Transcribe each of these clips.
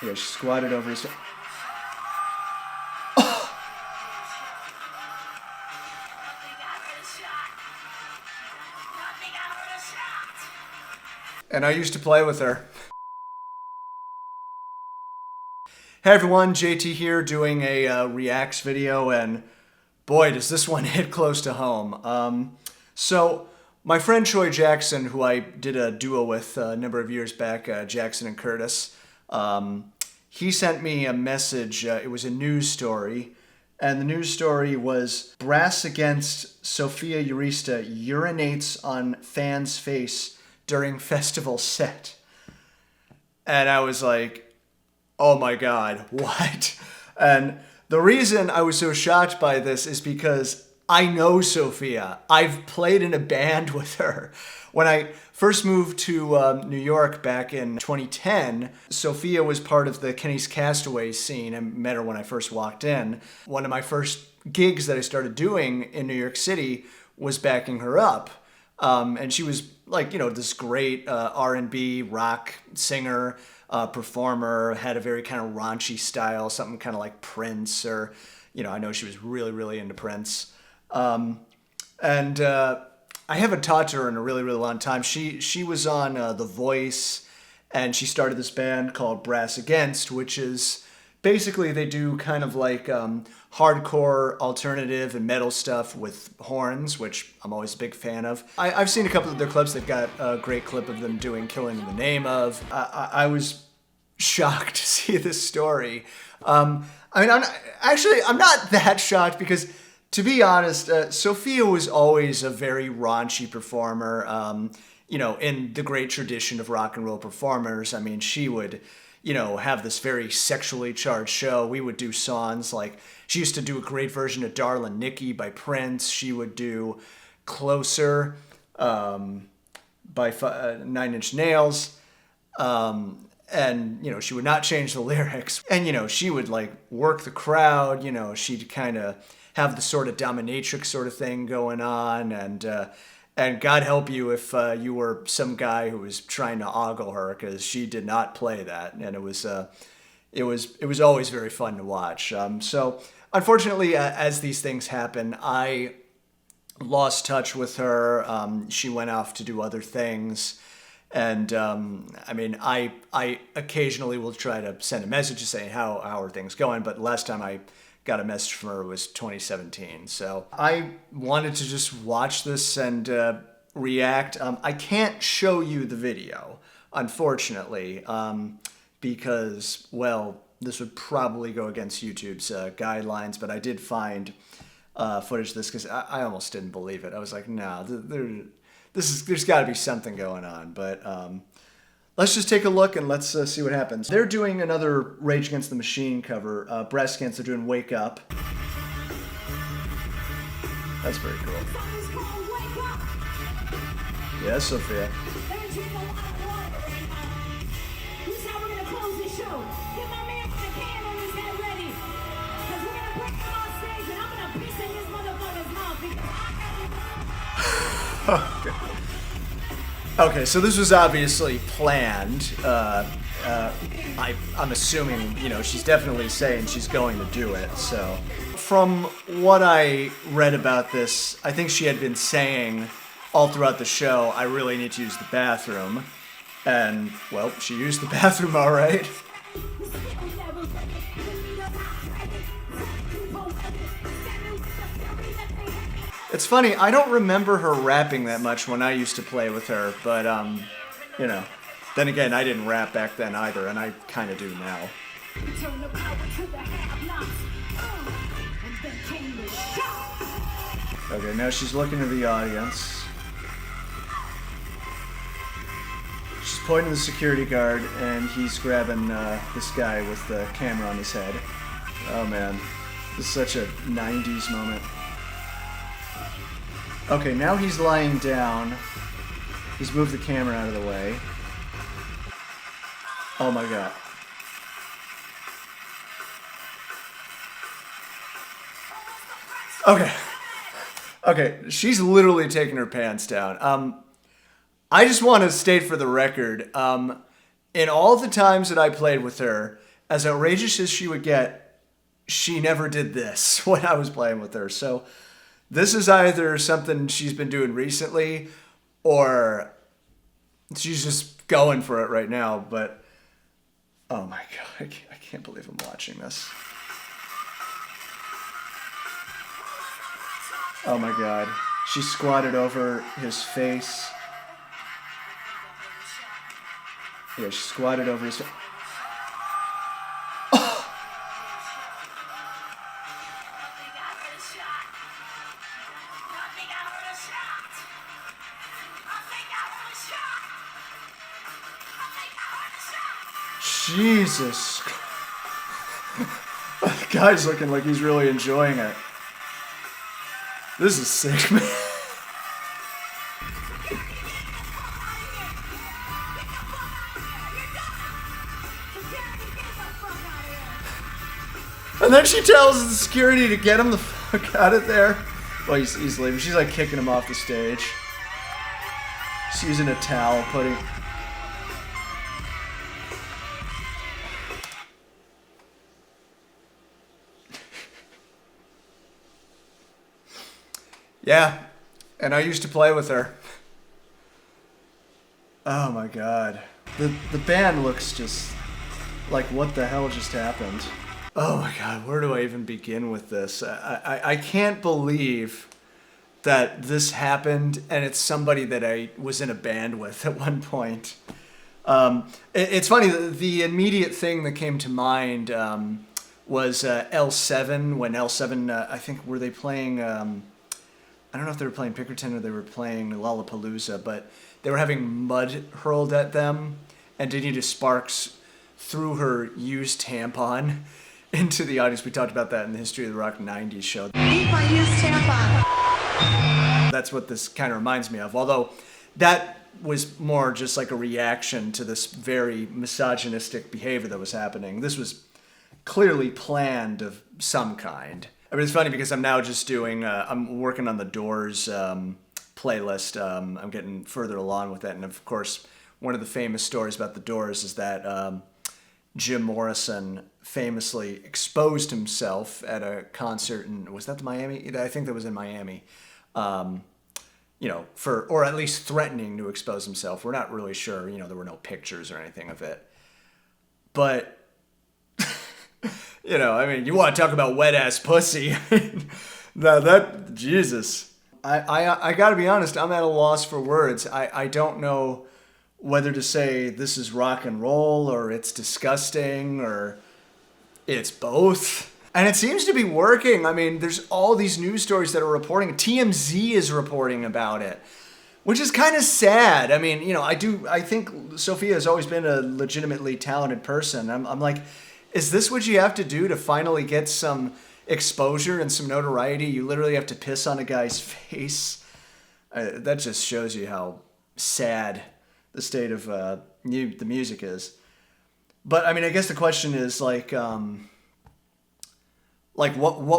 Yeah, she squatted over his... And I used to play with her. Hey everyone, JT here doing a reacts video, and boy does this one hit close to home. So my friend Troy Jackson, who I did a duo with a number of years back, Jackson and Curtis, he sent me a message. It was a news story, and the news story was Brass Against Sophia Urista urinates on fan's face during festival set. And I was like, oh my God, what? And the reason I was so shocked by this is because I know Sophia. I've played in a band with her. When I first moved to New York back in 2010, Sophia was part of the Kenny's Castaways scene. I met her when I first walked in. One of my first gigs that I started doing in New York City was backing her up. And she was like, you know, this great R&B rock singer, performer, had a very kind of raunchy style, something kind of like Prince, or, you know, I know she was really, really into Prince. I haven't talked to her in a really, really long time. She was on The Voice, and she started this band called Brass Against, which is basically they do kind of like hardcore alternative and metal stuff with horns, which I'm always a big fan of. I've seen a couple of their clips. They've got a great clip of them doing Killing in the Name of. I was shocked to see this story. I mean, I'm not that shocked because, to be honest, Sophia was always a very raunchy performer, you know, in the great tradition of rock and roll performers. I mean, she would, you know, have this very sexually charged show. We would do songs like, she used to do a great version of Darlin' Nikki by Prince. She would do Closer by 9 Inch Nails. And, you know, she would not change the lyrics. And, you know, she would like work the crowd, you know, she'd kind of have the sort of dominatrix sort of thing going on. And God help you if you were some guy who was trying to ogle her, because she did not play that. And it was always very fun to watch. So unfortunately, as these things happen, I lost touch with her. She went off to do other things. And I mean, I occasionally will try to send a message to say how are things going, but last time I got a message from her was 2017. So I wanted to just watch this and react. I can't show you the video, unfortunately, because, well, this would probably go against YouTube's guidelines, but I did find footage of this because I almost didn't believe it. I was like, no, there's got to be something going on. But let's just take a look and let's see what happens. They're doing another Rage Against the Machine cover. Brass Against, they're doing Wake Up. That's very cool. Yeah, Sophia. Okay, so this was obviously planned. I'm assuming, you know, she's definitely saying she's going to do it, so. From what I read about this, I think she had been saying all throughout the show, I really need to use the bathroom. And, well, she used the bathroom all right. It's funny, I don't remember her rapping that much when I used to play with her, but, you know, then again, I didn't rap back then either, and I kind of do now. Okay, now she's looking to the audience. She's pointing to the security guard, and he's grabbing this guy with the camera on his head. Oh man, this is such a 90s moment. Okay, now he's lying down. He's moved the camera out of the way. Oh my God. Okay. Okay, she's literally taking her pants down. I just want to state for the record, in all the times that I played with her, as outrageous as she would get, she never did this when I was playing with her. So this is either something she's been doing recently or she's just going for it right now. But, oh my God, I can't believe I'm watching this. Oh my God. She squatted over his face. Yeah, she squatted over his face. Jesus. The guy's looking like he's really enjoying it. This is sick, man. And then she tells the security to get him the fuck out of there. Well, he's leaving. She's like kicking him off the stage. She's using a towel, putting... Yeah, and I used to play with her. Oh my God. The band looks just like, what the hell just happened? Oh my God, where do I even begin with this? I can't believe that this happened, and it's somebody that I was in a band with at one point. It's funny, the immediate thing that came to mind was L7, when L7, I think, were they playing... I don't know if they were playing Pinkerton or they were playing Lollapalooza, but they were having mud hurled at them, and Danita Sparks threw her used tampon into the audience. We talked about that in the History of the Rock 90s show. Eat my used tampon. That's what this kind of reminds me of, although that was more just like a reaction to this very misogynistic behavior that was happening. This was clearly planned of some kind. I mean, it's funny because I'm now just doing, I'm working on the Doors playlist. I'm getting further along with that. And of course, one of the famous stories about the Doors is that Jim Morrison famously exposed himself at a concert in, was that the Miami? I think that was in Miami. Or at least threatening to expose himself. We're not really sure, there were no pictures or anything of it. But... you want to talk about wet-ass pussy. Jesus. I got to be honest, I'm at a loss for words. I don't know whether to say this is rock and roll or it's disgusting or it's both. And it seems to be working. I mean, there's all these news stories that are reporting. TMZ is reporting about it, which is kind of sad. I mean, I think Sophia has always been a legitimately talented person. I'm like... Is this what you have to do to finally get some exposure and some notoriety? You literally have to piss on a guy's face. That just shows you how sad the state of the music is. But I mean, I guess the question is what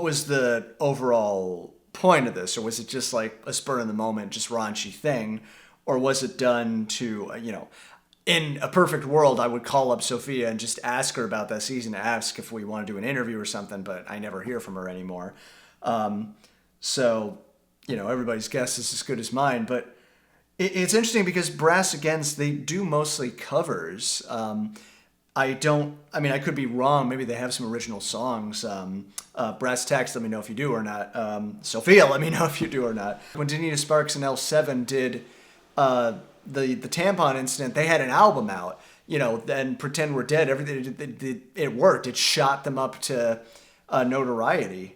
was the overall point of this, or was it just like a spur in the moment, just raunchy thing, or was it done to in a perfect world, I would call up Sophia and just ask her about that season, ask if we want to do an interview or something, but I never hear from her anymore. Everybody's guess is as good as mine. But it's interesting because Brass Against, they do mostly covers. I could be wrong. Maybe they have some original songs. Brass Tacks, let me know if you do or not. Sophia, let me know if you do or not. When Danita Sparks and L7 did... the tampon incident, they had an album out, and Pretend We're Dead, everything, it worked. It shot them up to notoriety.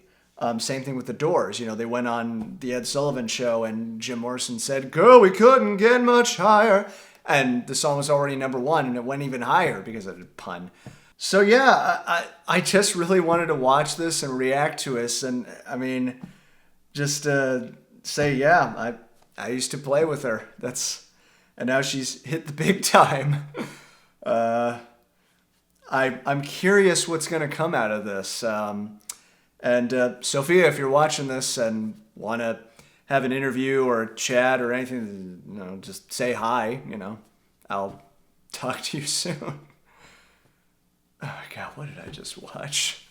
Same thing with the Doors. They went on the Ed Sullivan Show and Jim Morrison said, "Girl, we couldn't get much higher." And the song was already #1 and it went even higher because of the pun. So yeah, I just really wanted to watch this and react to us. And I mean, just say, yeah, I used to play with her. And now she's hit the big time. I'm curious what's going to come out of this. Sophia, if you're watching this and want to have an interview or chat or anything, just say hi. I'll Talk to you soon. Oh my god, what did I just watch?